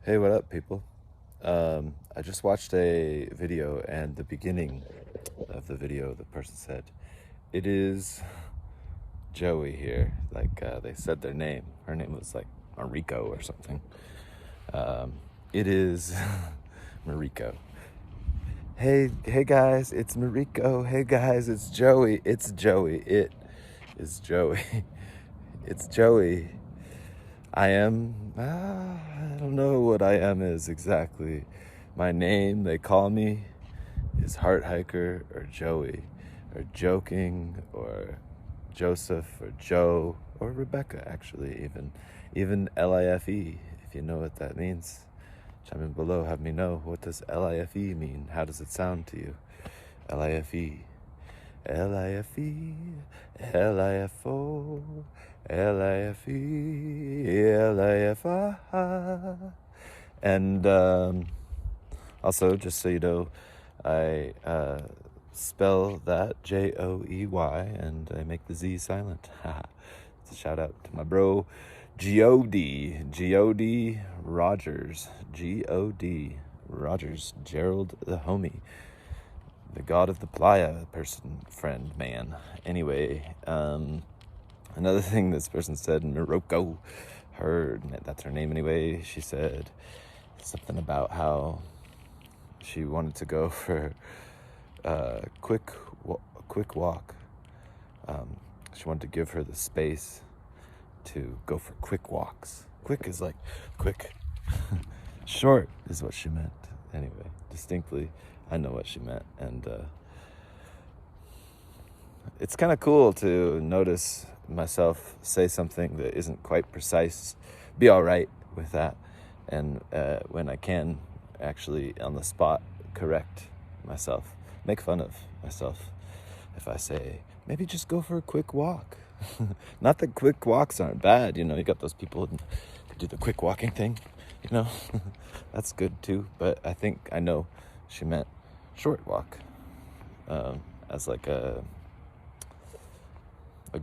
Hey, what up, people? I just watched a video, and the beginning of the video, the person said, "It is Joey here." Like they said their name. Her name was like Mariko or something. It is Mariko. Hey guys, it's Mariko. Hey guys, it's Joey. It's Joey. It is Joey. It's Joey. I don't know what I am is exactly. My name, they call me, is Heart Hiker or Joey, or Joking, or Joseph, or Joe, or Rebecca, actually, even LIFE, if you know what that means. Chime in below, have me know, what does LIFE mean? How does it sound to you? LIFE. LIFE, LIFO, LIFE, LIFI. And also, just so you know, I spell that Joey, and I make the Z silent. It's a shout out to my bro, G.O.D. Rogers, G.O.D. Rogers, Gerald the homie. The god of the playa person, friend, man. Anyway, another thing this person said, Morocco, that's her name anyway, she said something about how she wanted to go for a quick walk. She wanted to give her the space to go for quick walks. Quick is like quick. Short is what she meant. Anyway, distinctly, I know what she meant. And it's kind of cool to notice myself say something that isn't quite precise, be all right with that. And when I can actually on the spot correct myself, make fun of myself. If I say, maybe just go for a quick walk. Not that quick walks aren't bad, you got those people who do the quick walking thing, that's good too. But I think I know she meant short walk, as like a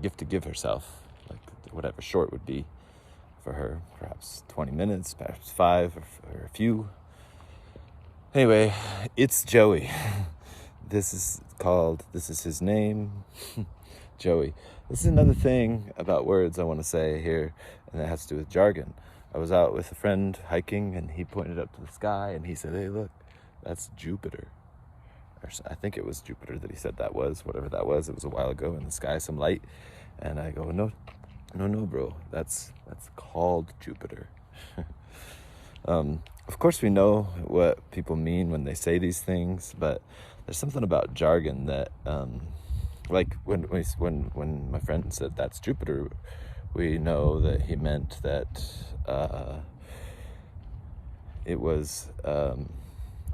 gift to give herself, like whatever short would be for her, perhaps 20 minutes, perhaps 5, or a few. Anyway, it's Joey. This is his name, Joey. This is another thing about words I want to say here, and it has to do with jargon. I was out with a friend hiking, and he pointed up to the sky, and he said, "Hey, look, that's Jupiter." Or I think it was Jupiter that he said that was, whatever that was. It was a while ago, in the sky, some light. And I go, no, bro, that's called Jupiter. Of course, we know what people mean when they say these things, but there's something about jargon that, like when my friend said that's Jupiter, we know that he meant that it was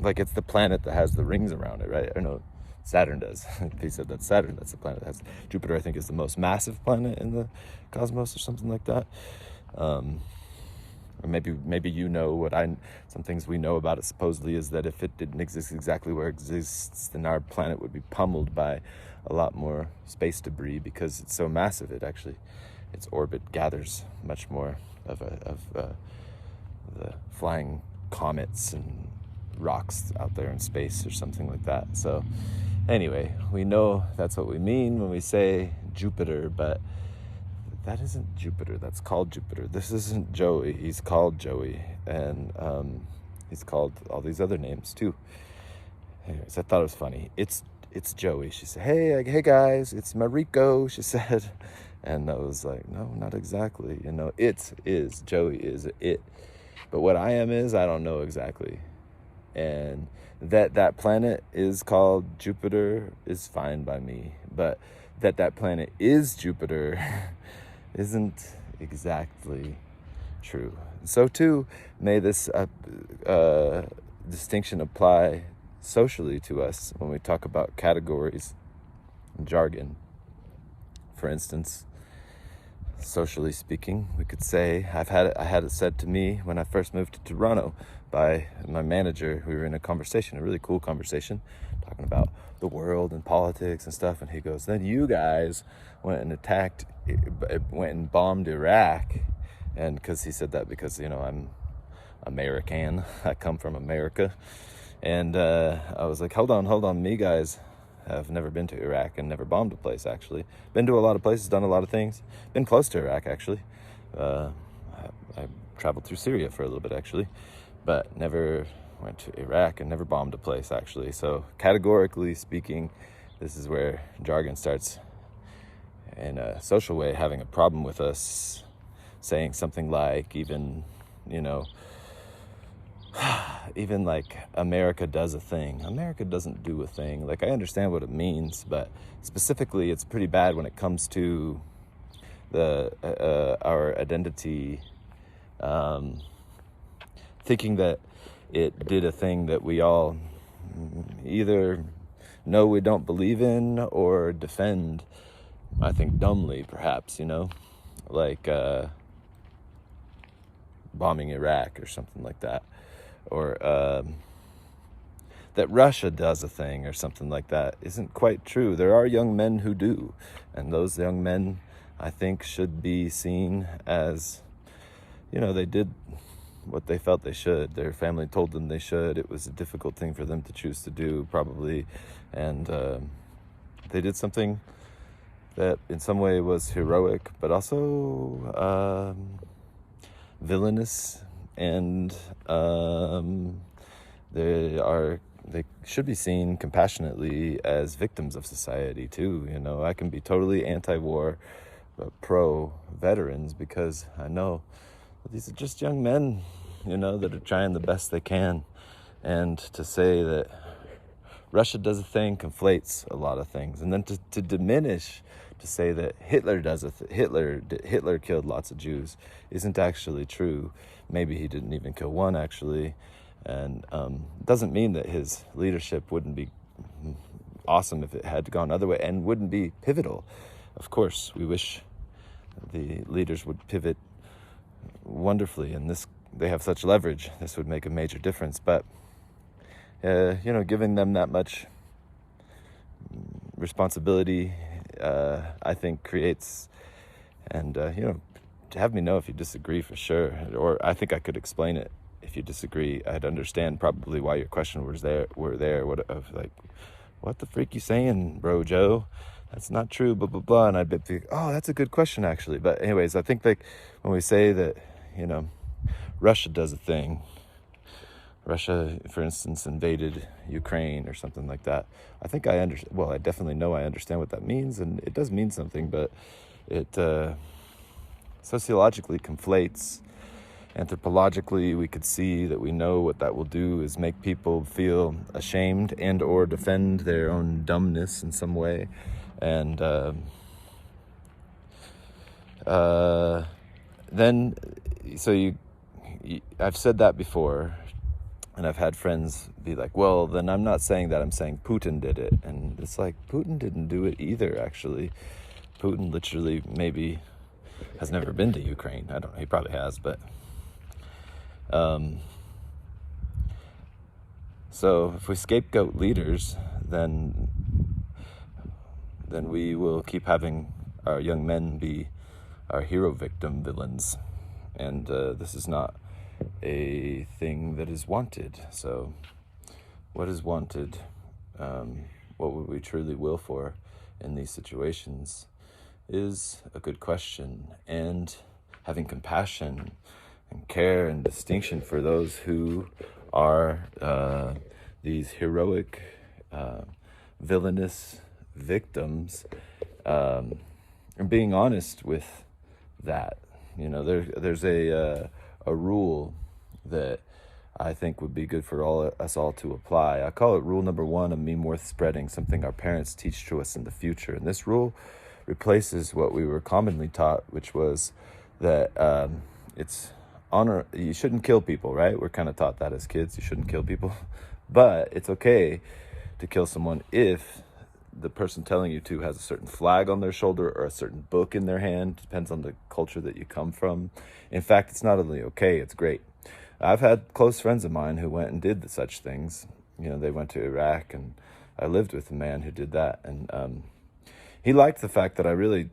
like it's the planet that has the rings around it, right? I know Saturn does. He said that's Saturn, that's the planet that has. Jupiter, I think, is the most massive planet in the cosmos or something like that. Or maybe what some things we know about it supposedly is that if it didn't exist exactly where it exists, then our planet would be pummeled by a lot more space debris because it's so massive. Its orbit gathers much more of the flying comets and rocks out there in space or something like that. So anyway, we know that's what we mean when we say Jupiter, but that isn't Jupiter. That's called Jupiter. This isn't Joey. He's called Joey, and he's called all these other names too. Anyways, I thought it was funny. It's Joey. She said, hey guys, it's Mariko, she said. And I was like, no, not exactly. It is Joey is it. But what I am is, I don't know exactly. And that planet is called Jupiter is fine by me. But that planet is Jupiter isn't exactly true. So too, may this distinction apply socially to us when we talk about categories and jargon. For instance, socially speaking, we could say I had it said to me when I first moved to Toronto by my manager. We were in a conversation, a really cool conversation, talking about the world and politics and stuff, and he goes, then you guys went and bombed Iraq. And because he said that because I'm American. I come from America. And I was like, hold on, me guys have never been to Iraq and never bombed a place, actually. Been to a lot of places, done a lot of things. Been close to Iraq, actually. I traveled through Syria for a little bit, actually. But never went to Iraq and never bombed a place, actually. So categorically speaking, this is where Jargon starts, in a social way, having a problem with us saying something like, even like, America does a thing. America doesn't do a thing. Like, I understand what it means, but specifically it's pretty bad when it comes to our identity, thinking that it did a thing that we all either know we don't believe in or defend, I think dumbly, perhaps, like bombing Iraq or something like that, or that Russia does a thing or something like that isn't quite true. There are young men who do, and those young men, I think, should be seen as, they did what they felt they should. Their family told them they should. It was a difficult thing for them to choose to do, probably, and they did something that in some way was heroic, but also villainous, and they should be seen compassionately as victims of society too. I can be totally anti-war but pro-veterans, because I know these are just young men, that are trying the best they can. And to say that Russia does a thing conflates a lot of things, and then to diminish, to say that Hitler does Hitler killed lots of Jews isn't actually true. Maybe he didn't even kill one, actually, and doesn't mean that his leadership wouldn't be awesome if it had gone other way, and wouldn't be pivotal. Of course, we wish the leaders would pivot wonderfully, and they have such leverage. This would make a major difference, but giving them that much responsibility, I think creates, and have me know if you disagree, for sure. Or I think I could explain it if you disagree. I'd understand probably why your question was there. What the freak you saying, bro, Joe? That's not true, blah, blah, blah. And I'd be like, oh, that's a good question, actually. But anyways, I think, like, when we say that, Russia does a thing, Russia, for instance, invaded Ukraine or something like that, I think I understand. Well, I definitely know I understand what that means, and it does mean something, but it sociologically conflates. Anthropologically, we could see that we know what that will do is make people feel ashamed and or defend their own dumbness in some way. And then, so I've said that before, and I've had friends be like, well, then I'm not saying that, I'm saying Putin did it. And it's like, Putin didn't do it either, actually. Putin literally maybe has never been to Ukraine. I don't know, he probably has, but so if we scapegoat leaders, then we will keep having our young men be our hero victim villains, and this is not a thing that is wanted. So what is wanted? What would we truly will for in these situations is a good question, and having compassion and care and distinction for those who are these heroic, villainous victims, and being honest with that. There's a rule that I think would be good for us all to apply. I call it rule number 1, a meme worth spreading, something our parents teach to us in the future. And this rule replaces what we were commonly taught, which was that it's honor. You shouldn't kill people, right? We're kind of taught that as kids. You shouldn't kill people. But it's okay to kill someone if the person telling you to has a certain flag on their shoulder or a certain book in their hand. Depends on the culture that you come from. In fact, it's not only okay, it's great. I've had close friends of mine who went and did such things. They went to Iraq, and I lived with a man who did that. And he liked the fact that I really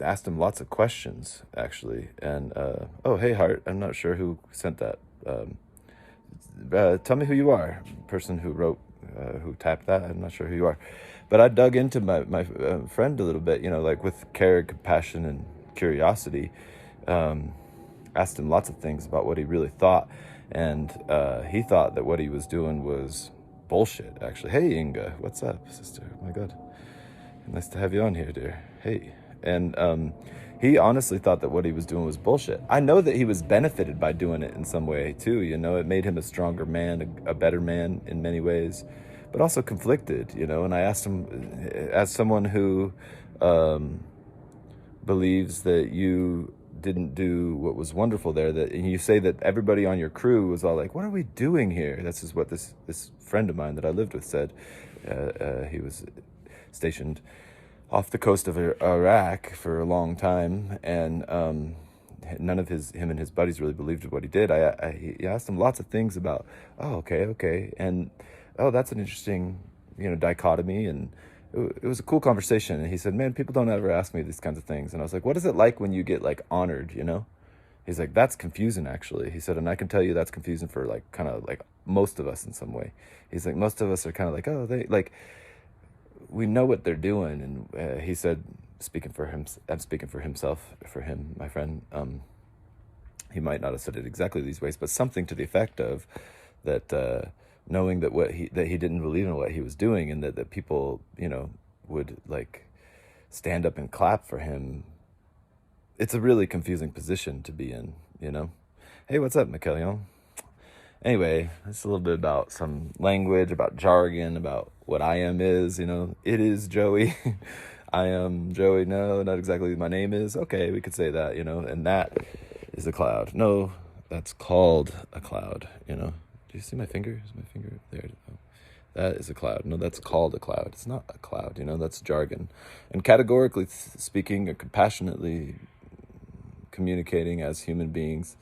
asked him lots of questions, actually. And, oh, hey, Hart, I'm not sure who sent that Tell me who you are. Person who wrote, who tapped that, I'm not sure who you are. But I dug into my friend a little bit, like with care, compassion, and curiosity. Asked him lots of things about what he really thought. And he thought that what he was doing was bullshit, actually. Hey, Inga, what's up, sister? Oh my God. Nice to have you on here, dear. Hey. And he honestly thought that what he was doing was bullshit. I know that he was benefited by doing it in some way, too. It made him a stronger man, a better man in many ways, but also conflicted, And I asked him, as someone who believes that you didn't do what was wonderful there, that you say that everybody on your crew was all like, what are we doing here? This is what this friend of mine that I lived with said. He was stationed off the coast of Iraq for a long time, and none of him and his buddies really believed what he did. He asked him lots of things about, okay, and that's an interesting, dichotomy, and it was a cool conversation. And he said, man, people don't ever ask me these kinds of things. And I was like, what is it like when you get like honored, He's like, that's confusing, actually. He said, and I can tell you that's confusing for like kind of like most of us in some way. He's like, most of us are kind of like, they like, we know what they're doing. And he said, speaking for him, my friend, he might not have said it exactly these ways, but something to the effect of that, knowing that that he didn't believe in what he was doing, and that people, would like stand up and clap for him. It's a really confusing position to be in, Hey, what's up, Mikelion? Anyway, it's a little bit about some language, about jargon, about what I am is, It is Joey. I am Joey. No, not exactly. My name is. Okay, we could say that, and that is a cloud. No, that's called a cloud, Do you see my finger? Is my finger there? Oh, that is a cloud. No, that's called a cloud. It's not a cloud, that's jargon. And categorically speaking, or compassionately communicating as human beings,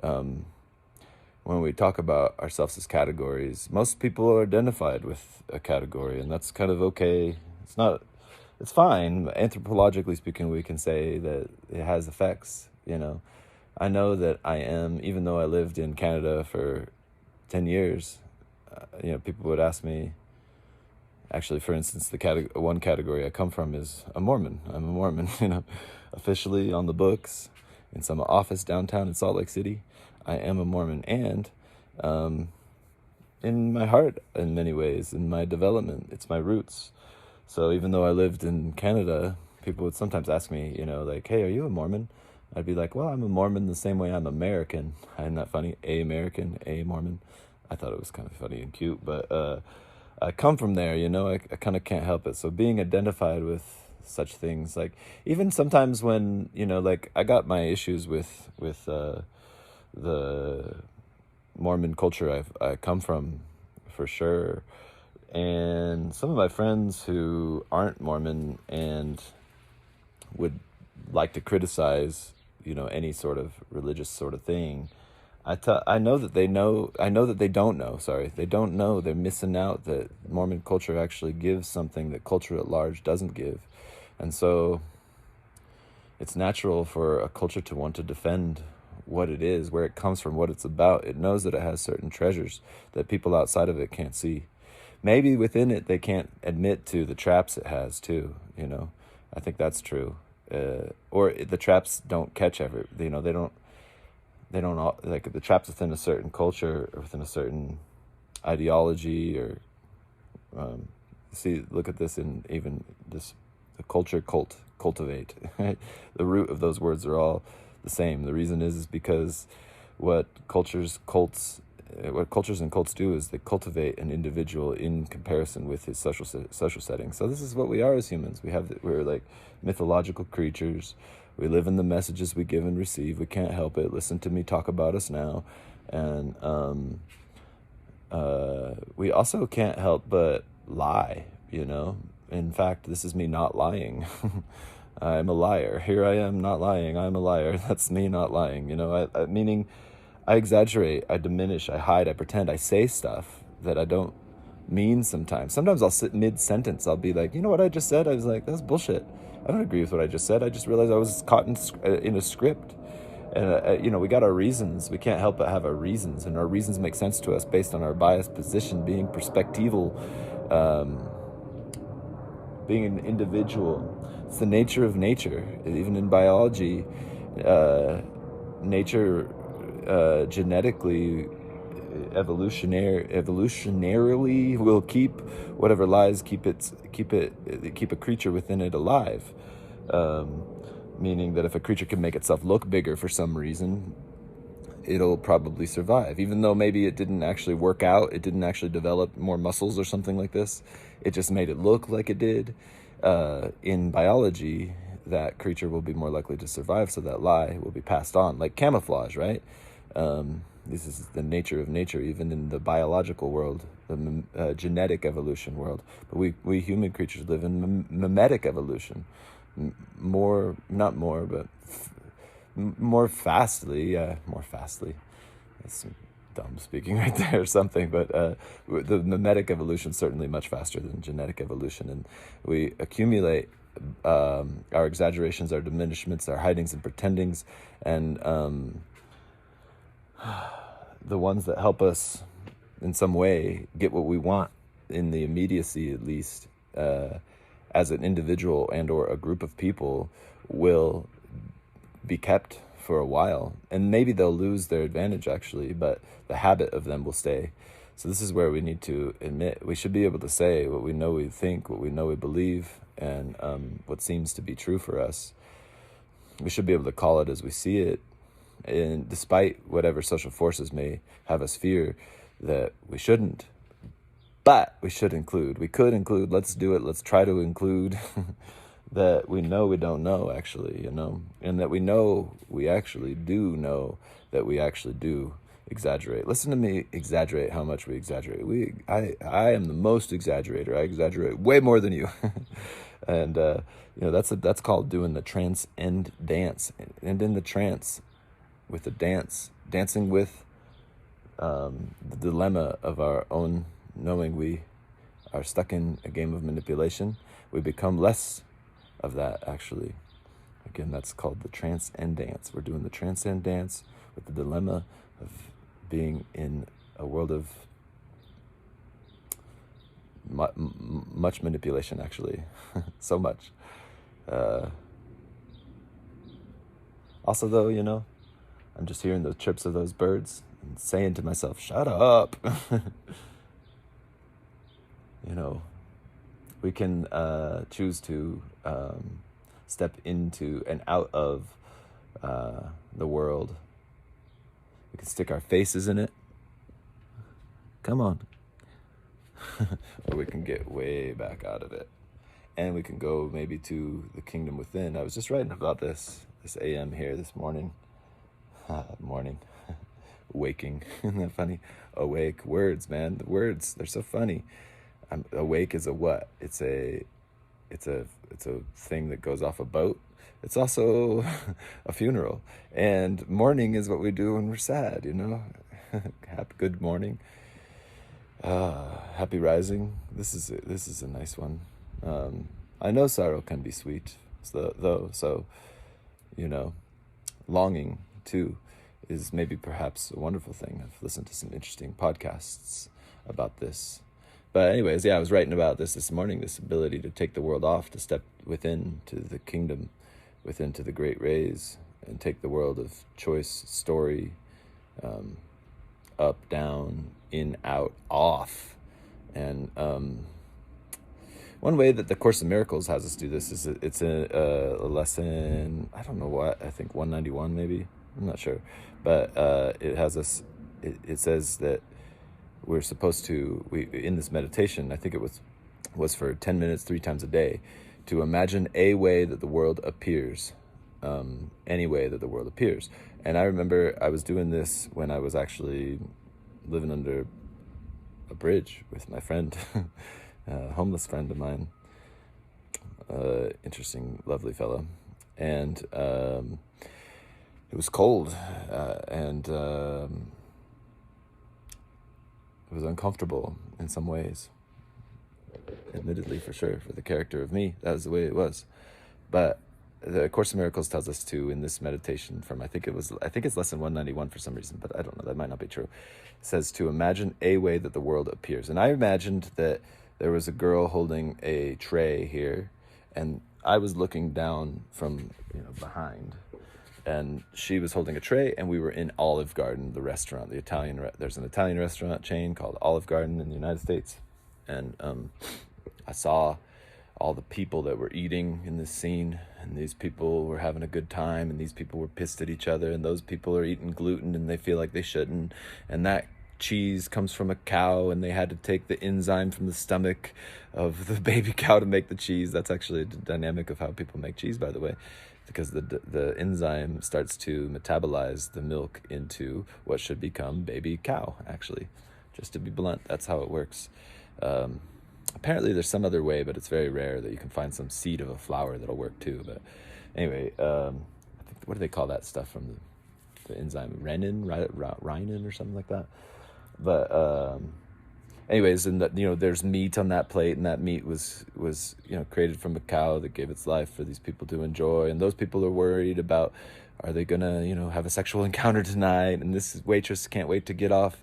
when we talk about ourselves as categories, most people are identified with a category, and that's kind of okay. It's fine. Anthropologically speaking, we can say that it has effects, I know that I am, even though I lived in Canada for 10 years, people would ask me, actually, for instance, one category I come from is a Mormon. I'm a Mormon, officially on the books in some office downtown in Salt Lake City. I am a Mormon, and in my heart, in many ways, in my development, it's my roots. So even though I lived in Canada, people would sometimes ask me, like, hey, are you a Mormon? I'd be like, well, I'm a Mormon the same way I'm American. Isn't that funny? A-American, A-Mormon. I thought it was kind of funny and cute, but I come from there, I kind of can't help it. So being identified with such things, like even sometimes when, like I got my issues with the Mormon culture I come from, for sure. And some of my friends who aren't Mormon and would like to criticize, any sort of religious sort of thing, I know that they don't know, sorry. They don't know, they're missing out that Mormon culture actually gives something that culture at large doesn't give. And so it's natural for a culture to want to defend what it is, where it comes from, what it's about. It knows that it has certain treasures that people outside of it can't see. Maybe within it, they can't admit to the traps it has too, I think that's true. Or the traps don't catch they don't like the traps within a certain culture or within a certain ideology, or look at this in even this, the culture cultivate, right? The root of those words are all the same. The reason is because what cultures and cults do is they cultivate an individual in comparison with his social setting. So this is what we are as humans. We're like mythological creatures. We live in the messages we give and receive. We can't help it. Listen to me talk about us now. And we also can't help but lie, In fact, this is me not lying. I'm a liar. Here I am not lying. I'm a liar. That's me not lying. Meaning I exaggerate, I diminish, I hide, I pretend, I say stuff that I don't mean sometimes. Sometimes I'll sit mid-sentence. I'll be like, you know what I just said? I was like, that's bullshit. I don't agree with what I just said. I just realized I was caught in a script. And we got our reasons. We can't help but have our reasons, and our reasons make sense to us based on our biased position, being perspectival, being an individual. It's the nature of nature. Even in biology, nature genetically, evolutionarily will keep whatever lies, keep a creature within it alive. Meaning that if a creature can make itself look bigger for some reason, it'll probably survive. Even though maybe it didn't actually work out, it didn't actually develop more muscles or something like this, it just made it look like it did. In biology, that creature will be more likely to survive, so that lie will be passed on, like camouflage, right? This is the nature of nature, even in the biological world, the genetic evolution world. But we human creatures live in mimetic evolution. More fastly. That's dumb speaking right there or something, but the mimetic evolution is certainly much faster than genetic evolution, and we accumulate our exaggerations, our diminishments, our hidings and pretendings, and the ones that help us in some way get what we want in the immediacy, at least, as an individual and or a group of people, will be kept for a while, and maybe they'll lose their advantage actually, but the habit of them will stay. So this is where we need to admit, we should be able to say what we know we think, what we know we believe, and what seems to be true for us. We should be able to call it as we see it, and despite whatever social forces may have us fear that we shouldn't. But we should include. We could include. Let's do it. Let's try to include that we know we don't know, actually, and that we know we actually do know that we actually do exaggerate. Listen to me exaggerate how much we exaggerate. I am the most exaggerator. I exaggerate way more than you. And that's called doing the transcend dance. And in the trance, with the dance, dancing with the dilemma of our own knowing we are stuck in a game of manipulation, we become less of that, actually. Again, that's called the transcend dance. We're doing the transcend dance with the dilemma of being in a world of much manipulation, actually. So much. Also, though, I'm just hearing the chirps of those birds and saying to myself, shut up. We can choose to step into and out of the world. We can stick our faces in it. Come on. Or we can get way back out of it. And we can go maybe to the kingdom within. I was just writing about this AM here this morning. Morning. Waking. Isn't that funny? Awake. Words, man. The words, they're so funny. Awake is a what? It's a thing that goes off a boat. It's also a funeral. And mourning is what we do when we're sad, Happy good morning. Happy rising. This is a nice one. I know sorrow can be sweet, so longing too is maybe perhaps a wonderful thing. I've listened to some interesting podcasts about this. But anyways, I was writing about this morning, this ability to take the world off, to step within to the kingdom, within to the great rays, and take the world of choice, story, up, down, in, out, off. And one way that the Course in Miracles has us do this is it's a lesson, I don't know what, I think 191 maybe, I'm not sure. But it has us, it says that we're supposed to, in this meditation, I think it was for 10 minutes, 3 times a day, to imagine a way that the world appears, any way that the world appears. And I remember I was doing this when I was actually living under a bridge with my friend, a homeless friend of mine, interesting, lovely fellow. And it was cold, and it was uncomfortable in some ways, admittedly, for sure, for the character of me. That was the way it was. But the Course in Miracles tells us to, in this meditation from, I think it's lesson 191 for some reason, but I don't know, that might not be true. It says to imagine a way that the world appears. And I imagined that there was a girl holding a tray here, and I was looking down from, behind, and she was holding a tray, and we were in Olive Garden, the restaurant, there's an Italian restaurant chain called Olive Garden in the United States. And I saw all the people that were eating in this scene, and these people were having a good time, and these people were pissed at each other, and those people are eating gluten and they feel like they shouldn't, and that cheese comes from a cow, and they had to take the enzyme from the stomach of the baby cow to make the cheese. That's actually the dynamic of how people make cheese, by the way, because the enzyme starts to metabolize the milk into what should become baby cow, actually. Just to be blunt, that's how it works. Apparently there's some other way, but it's very rare that you can find some seed of a flower that'll work too. But anyway, I think, what do they call that stuff from the enzyme? Renin or something like that. But anyways, and there's meat on that plate, and that meat was created from a cow that gave its life for these people to enjoy. And those people are worried about, are they gonna have a sexual encounter tonight? And this waitress can't wait to get off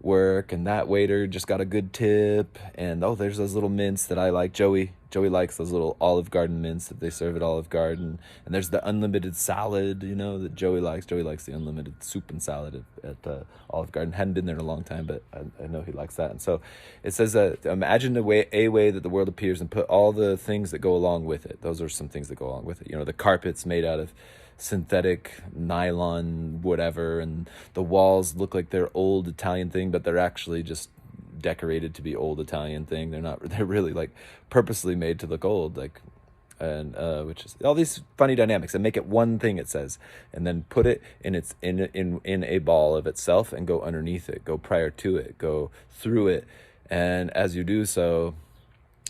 work, and that waiter just got a good tip, and there's those little mints that I like. Joey likes those little Olive Garden mints that they serve at Olive Garden, and there's the unlimited salad that Joey likes. Joey likes the unlimited soup and salad at Olive Garden. Hadn't been there in a long time, but I know he likes that. And so it says imagine a way that the world appears, and put all the things that go along with it. Those are some things that go along with it. The carpet's made out of synthetic nylon whatever, and the walls look like they're old Italian thing, but they're actually just decorated to be old Italian thing. They're really like purposely made to look old, and which is all these funny dynamics, and make it one thing, it says, and then put it in a ball of itself, and go underneath it, go prior to it, go through it. And as you do so,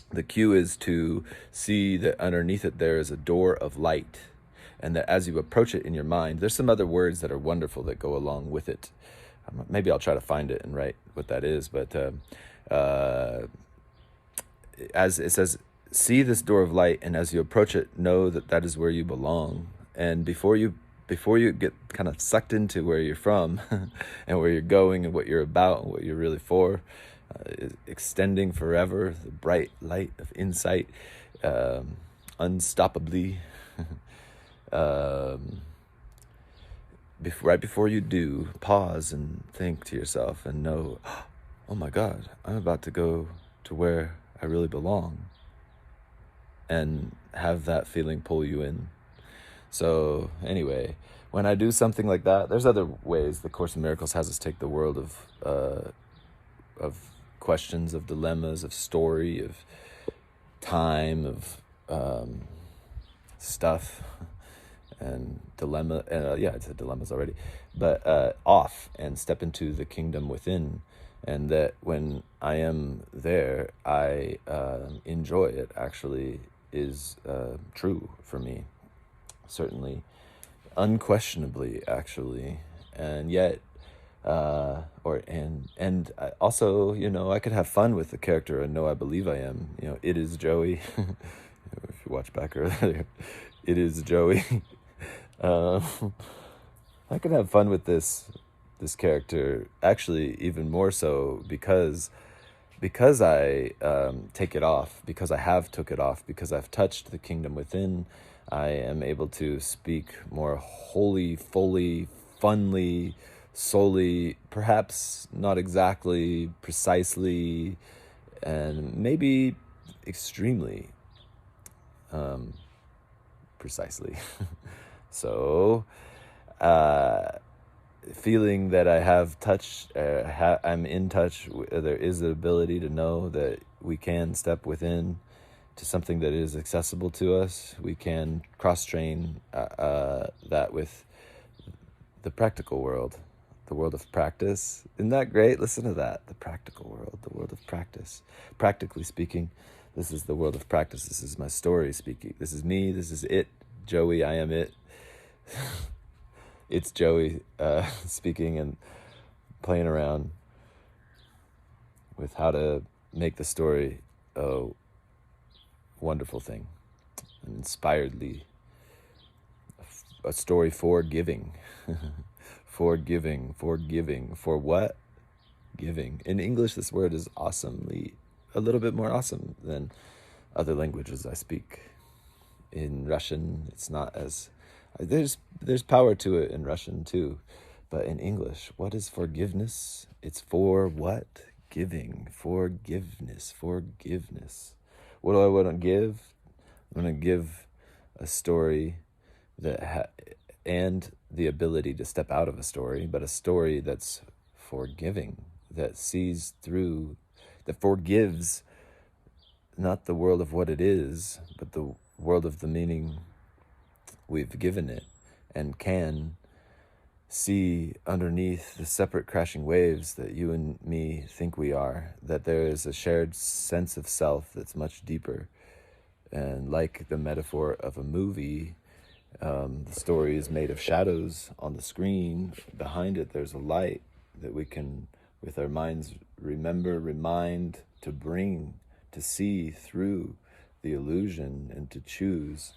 the cue is to see that underneath it there is a door of light. And that as you approach it in your mind, there's some other words that are wonderful that go along with it. Maybe I'll try to find it and write what that is. But as it says, see this door of light, and as you approach it, know that that is where you belong. And before you get kind of sucked into where you're from and where you're going and what you're about and what you're really for, extending forever, the bright light of insight, unstoppably. Right before you do, pause and think to yourself and know, oh my God, I'm about to go to where I really belong, and have that feeling pull you in. So anyway, when I do something like that, there's other ways the Course in Miracles has us take the world of questions, of dilemmas, of story, of time, of stuff. And dilemma, I said dilemmas already, but off and step into the kingdom within, and that when I am there, I enjoy it. Actually, is true for me, certainly, unquestionably, actually, and yet, and I also, I could have fun with the character and know I believe I am. It is Joey. If you watch back earlier, it is Joey. I can have fun with this character, actually even more so because I take it off, because I have took it off, because I've touched the kingdom within. I am able to speak more wholly, fully, funly, solely, perhaps not exactly, precisely, and maybe extremely precisely. So, feeling that I have touch, I'm in touch, there is the ability to know that we can step within to something that is accessible to us. We can cross-train that with the practical world, the world of practice. Isn't that great? Listen to that. The practical world, the world of practice. Practically speaking, this is the world of practice. This is my story speaking. This is me. This is it. Joey, I am it. It's Joey speaking and playing around with how to make the story a wonderful thing. and inspiredly. A story for giving. For giving. For what? Giving. In English, this word is awesomely, a little bit more awesome than other languages I speak. In Russian, it's not as, there's power to it in Russian too. But in English, what is forgiveness? It's for what? Giving. Forgiveness. What do I want to give? I'm going to give a story that and the ability to step out of a story, but a story that's forgiving, that sees through, that forgives not the world of what it is, but the world of the meaning we've given it, and can see underneath the separate crashing waves that you and me think we are, that there is a shared sense of self that's much deeper. And like the metaphor of a movie, the story is made of shadows on the screen. Behind it, there's a light that we can, with our minds, remind, to bring, to see through the illusion and to choose.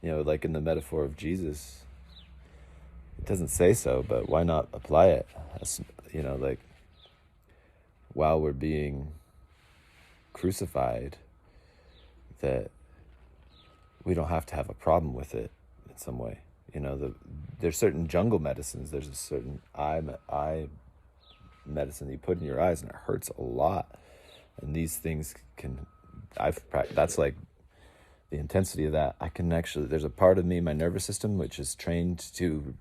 Like in the metaphor of Jesus, it doesn't say so, but why not apply it? Like while we're being crucified, that we don't have to have a problem with it in some way. There's certain jungle medicines. There's a certain eye medicine that you put in your eyes, and it hurts a lot. And these things that's like the intensity of that. I can actually, there's a part of me, my nervous system, which is trained to,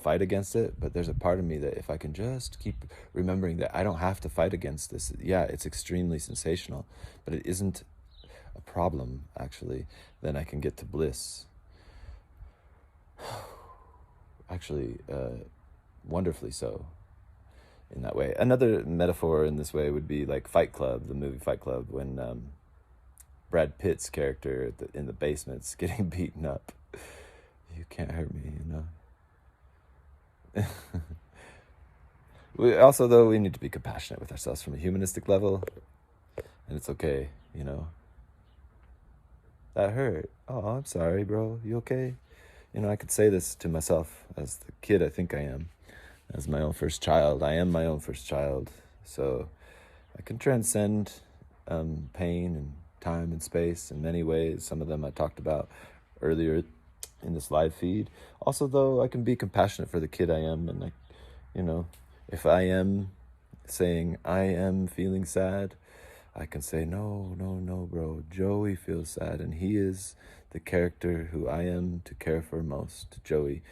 fight against it. But there's a part of me that if I can just keep remembering that I don't have to fight against this, it's extremely sensational, but it isn't a problem, actually, then I can get to bliss. Actually, wonderfully so in that way. Another metaphor in this way would be like Fight Club, the movie Fight Club, when Brad Pitt's character in the basement's getting beaten up. You can't hurt me, we need to be compassionate with ourselves from a humanistic level, and it's okay, That hurt. Oh, I'm sorry, bro. You okay? I could say this to myself as the kid I think I am, as my own first child. I am my own first child, so I can transcend pain and time and space in many ways. Some of them I talked about earlier in this live feed. Also, though, I can be compassionate for the kid I am, and if I am saying I am feeling sad, I can say, no, bro, Joey feels sad, and he is the character who I am to care for most. Joey,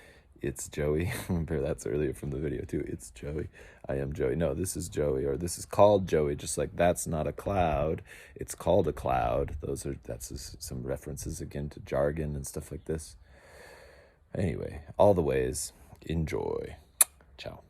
it's Joey. Remember, that's earlier from the video too. It's Joey. I am Joey. No, this is Joey, or this is called Joey, just like that's not a cloud. It's called a cloud. That's some references again to jargon and stuff like this. Anyway, all the ways, enjoy. Ciao.